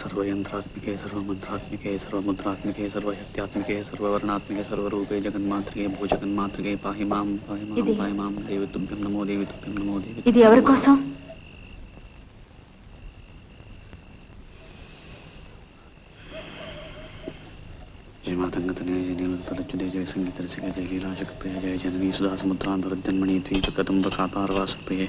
सर्वयंत्रात्मिके सर्वमंत्रात्मिके सर्वमुद्रात्मिके सर्वशक्त्यात्मिके सर्ववर्णात्मिके सर्वरूपे जगन्मात्रिके भूजगन्मात्रिके पाहि मां देवी तुभ्यं नमो देवी तुभ्यं नमो देवी। ఇది ఎవరి కోసం? जय मातंगतनय जय नीलतलच्युते जय संगीत रसिके जय लीलाशक्तिप्रिय जय जननी सुधा समुद्रान्तरजन्मणि द्वीपकदम्बकातारवासप्रिये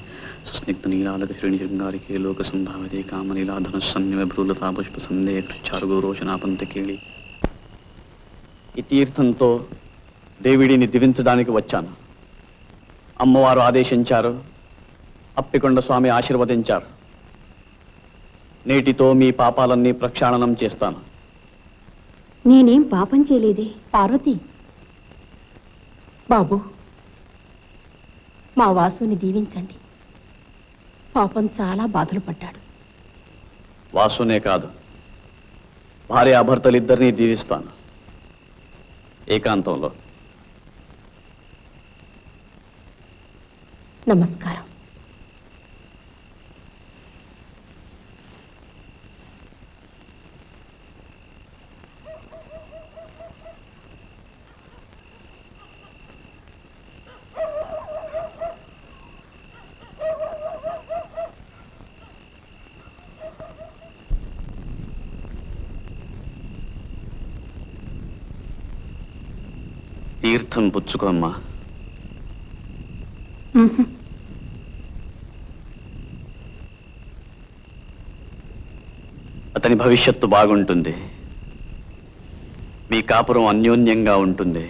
सुस्निग्ध नीलालक श्रेणिशृङ्गारिके लोकसंभाविते कामलीलाधनुस्सन्निव भ्रूलता पुष्पसन्धे क्षारुगौरोचनापंतकेళి ఈ తీర్థంతో దేవిడిని దివించడానికి వచ్చాను. అమ్మవారు ఆదేశించారు, అప్పికొండ స్వామి ఆశీర్వదించారు. నేటితో మీ పాపాలన్నీ ప్రక్షాళనం చేస్తాను. నేనేం పాపం చేయలేదే పార్వతి. బాబు, మా వాసుని దీవించండి. పాపం చాలా బాధలు పడ్డాడు. వాసునే కాదు, భార్యాభర్తలిద్దరినీ దీవిస్తాను ఏకాంతంలో. నమస్కారం. తీర్థం పుచ్చుకోమ్మా. అతని భవిష్యత్తు బాగుంటుంది, మీ కాపురం అన్యోన్యంగా ఉంటుంది.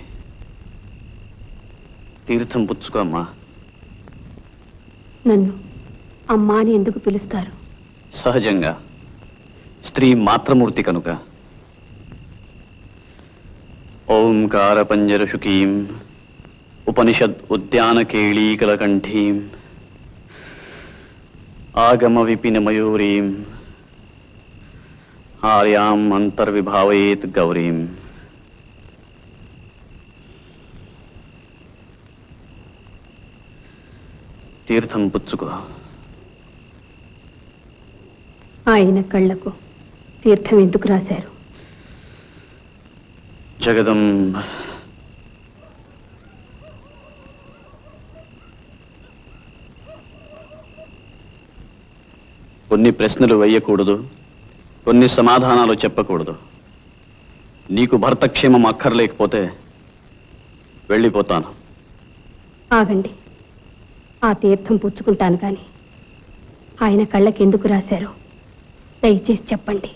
తీర్థం పుచ్చుకోమ్మా. నన్ను అమ్మా అని ఎందుకు పిలుస్తారు? సహజంగా, స్త్రీ మాతృమూర్తి కనుక. ఓంకార పంజరశుకీం ఉపనిషద్ ఉద్యాన కేళీకలకంఠీం ఆగమ విపిన మయూరీం ఆర్యాం అంతర్విభావయేత్ గౌరీం. తీర్థం పుచ్చుకో. ఆయన కళ్ళకు తీర్థం ఎందుకు రాశారు? జగదంబ కొన్ని ప్రశ్నలు వేయకూడదు, కొన్ని సమాధానాలు చెప్పకూడదు. నీకు భర్త క్షేమం అక్కర్లేకపోతే వెళ్ళిపోతాను. ఆగండి, ఆ తీర్థం పుచ్చుకుంటాను కానీ ఆయన కళ్ళకి ఎందుకు రాశారో దయచేసి చెప్పండి.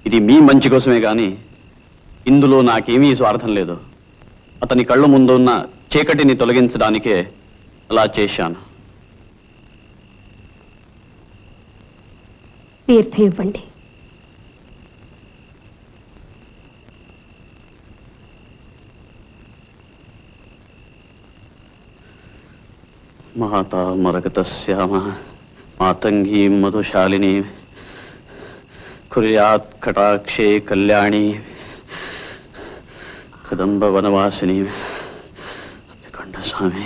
ఇది మీ మంచి కోసమే గాని ఇందులో నాకేమీ స్వార్థం లేదు. అతని కళ్ళు ముందు ఉన్న చీకటిని తొలగించడానికే అలా చేశాను. తీర్థం ఇవ్వండి. మాతా మరకతస్యామ మాతంగీ మధుశాలిని కుర్యాత్ కటాక్షే కళ్యాణి కదంబ వనవాసిని అప్పికొండ స్వామి.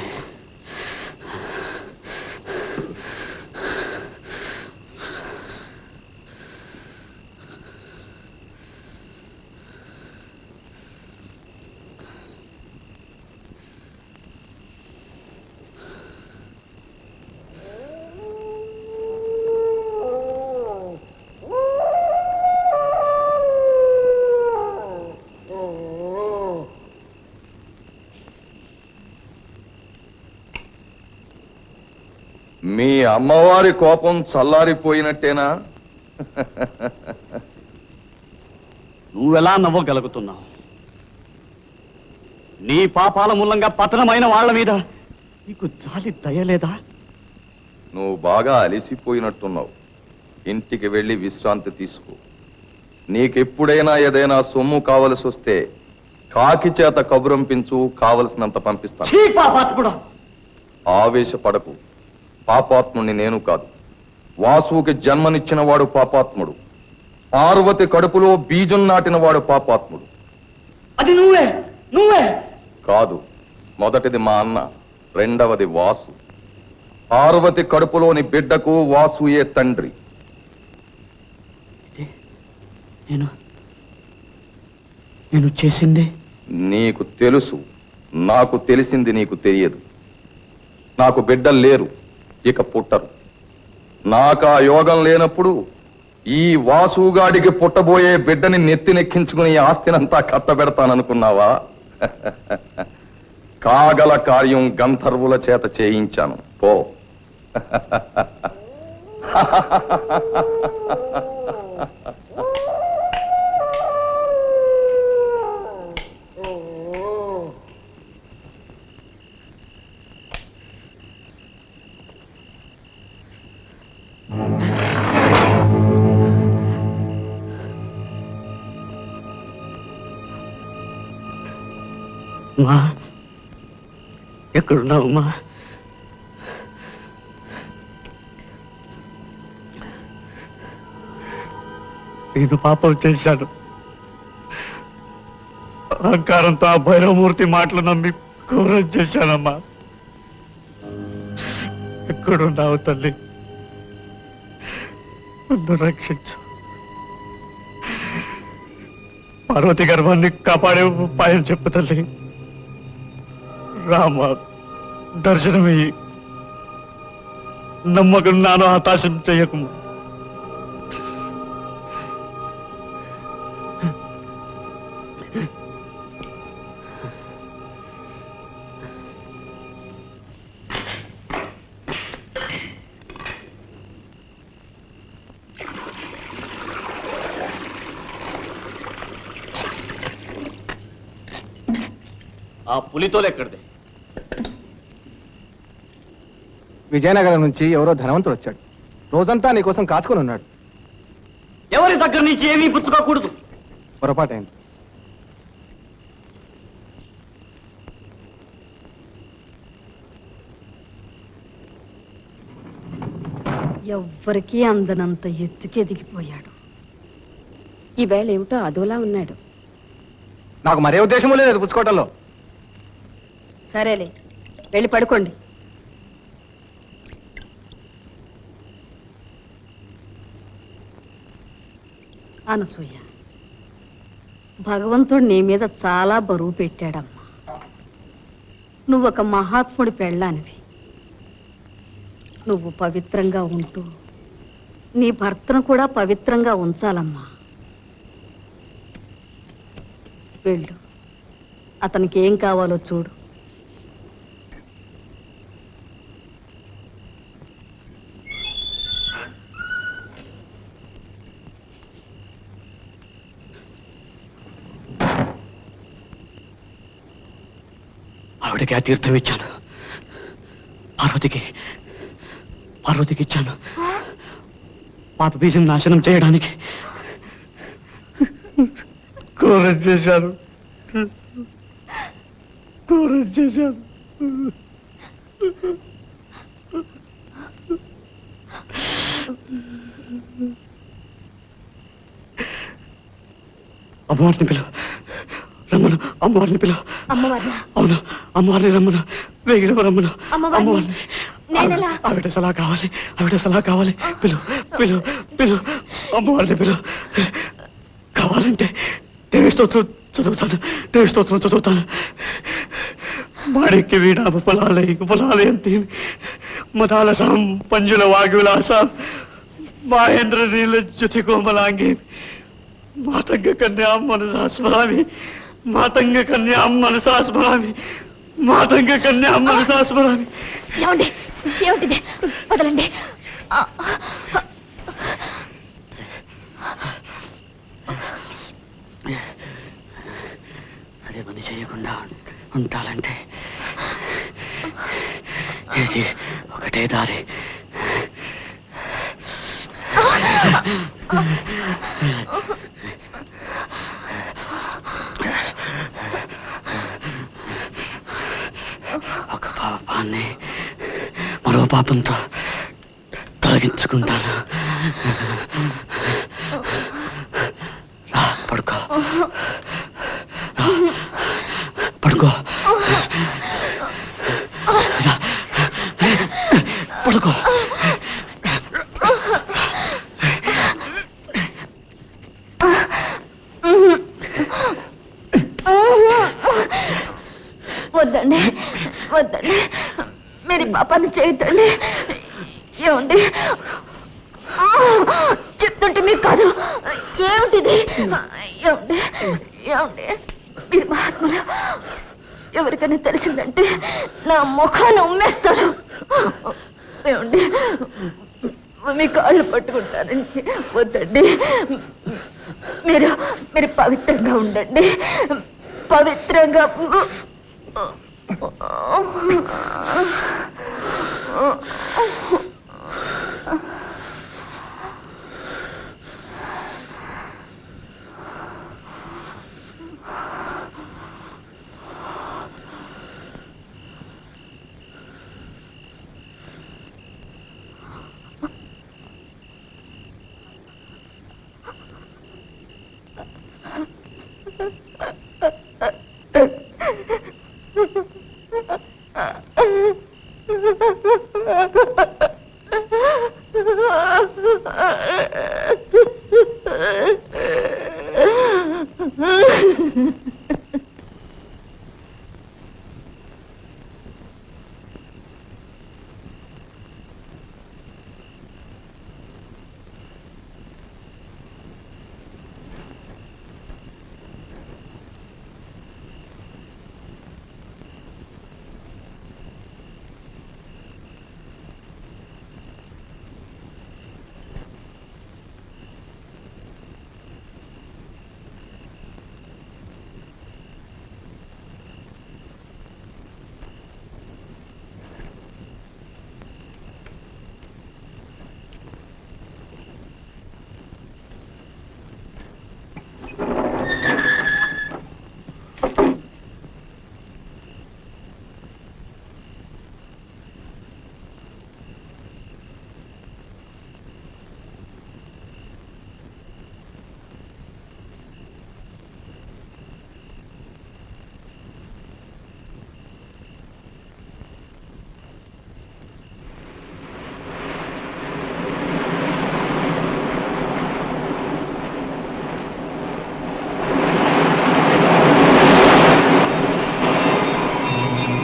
మీ అమ్మవారి కోపం చల్లారిపోయినట్టేనా? నువ్వెలా నవ్వగలుగుతున్నావు? నీ పాపాల మూలంగా పతనమైన వాళ్ళ మీద నీకు జాలి దయలేదా? నువ్వు బాగా అలిసిపోయినట్టున్నావు. ఇంటికి వెళ్ళి విశ్రాంతి తీసుకో. నీకెప్పుడైనా ఏదైనా సొమ్ము కావలసి వస్తే కాకి చేత కబురంపించు, కావలసినంత పంపిస్తాను. ఆవేశపడకు. పాపాత్ముడిని నేను కాదు, వాసుకి జన్మనిచ్చిన వాడు పాపాత్ముడు. పార్వతి కడుపులో బీజం నాటిన వాడు పాపాత్ముడు. అది నువ్వే నువ్వే కాదు. మొదటిది మా అన్న, రెండవది వాసు. పార్వతి కడుపులోని బిడ్డకు వాసుయే తండ్రి. నేను చేసింది నీకు తెలుసు, నాకు తెలిసింది నీకు తెలియదు. నాకు బిడ్డలు లేరు, ఇక పుట్టరు. నాకు ఆ యోగం లేనప్పుడు ఈ వాసుగాడికి పుట్టబోయే బిడ్డని నెత్తినెక్కించుకుని ఈ ఆస్తినంతా కట్టబెడతాననుకున్నావా? కాగల కార్యం గంధర్వుల చేత చేయించాను. పో. మా ఎక్కడున్నావు మా? నేను పాపం చేశాను. అహంకారంతో ఆ భైరవమూర్తి మాటలు నమ్మి ఘోరం చేశానమ్మా. ఎక్కడున్నావు తల్లి? నన్ను రక్షించు. పార్వతి గర్భాన్ని కాపాడే ఉపాయం చెప్పు తల్లి. రామ, దర్శనమయ్యి నమ్మకం నాను హతాశం చెయ్యకు. ఆ పులితోలు ఎక్కడిది? విజయనగరం నుంచి ఎవరో ధనవంతుడు వచ్చాడు. రోజంతా నీకోసం కాచుకొని ఉన్నాడు. ఎవరి దగ్గర నుంచి ఏమీ పుచ్చుకోకూడదు. పొరపాటైంది. ఎవ్వరికీ అందనంత ఎత్తుకెదిగిపోయాడు. ఈవేళ ఏమిటో అదోలా ఉన్నాడు. నాకు మరే ఉద్దేశము లేదు పుచ్చుకోవటంలో. సరేలే, వెళ్ళి పడుకోండి. అనసూయ, భగవంతుడు నీ మీద చాలా బరువు పెట్టాడమ్మా. నువ్వొక మహాత్ముడి పెళ్ళానివి. నువ్వు పవిత్రంగా ఉంటూ నీ భర్తను కూడా పవిత్రంగా ఉంచాలమ్మా. వెళ్ళు, అతనికి ఏం కావాలో చూడు. ఆవిడకి ఆ తీర్థం ఇచ్చాను. పార్వతికి ఇచ్చాను. పాప బీజం నాశనం చేయడానికి. ఘోరం చేశాను. అమ్మవారిని పిలువ, రమ్మను. అమ్మవారిని పిలువ. అవును, అమ్మవారిని రమ్మను. వేగిన రమ్మను. అమ్మవారిని. ఆవిడ సలహా కావాలి. పిలు. అమ్మవారిని పిలు. కావాలంటే దేవి స్తోత్రం చదువుతాను. మాణిక్య వీణ ఉపలాలయంతి మదాలసాం పంజుల వాగ్విలాసాం మహేంద్ర నీల జ్యుతి కోమలాంగి మాతంగ కన్యాం మనసా స్మరామి. ఏమిటిది? వదలండి. అదే పని చేయకుండా ఉంటాలంటే ఇది ఒకటే దారి. ఒక పాపాన్ని మరో పాపంతో తొలగించుకుంటాను. రా, పడుకో. పడుకో. ఆ పని చేయొద్దండి. ఏమండి చెప్తుంటే మీకు కాదు. ఏమిటిది? ఏమండి ఏమండి మీరు మహాత్ములు. ఎవరికైనా తెలిసిందంటే నా ముఖాన్ని ఉమ్మేస్తారు. ఏమండి మీ కాళ్ళు పట్టుకుంటానండి. వద్దండి. మీరు మీరు పవిత్రంగా ఉండండి. పవిత్రంగా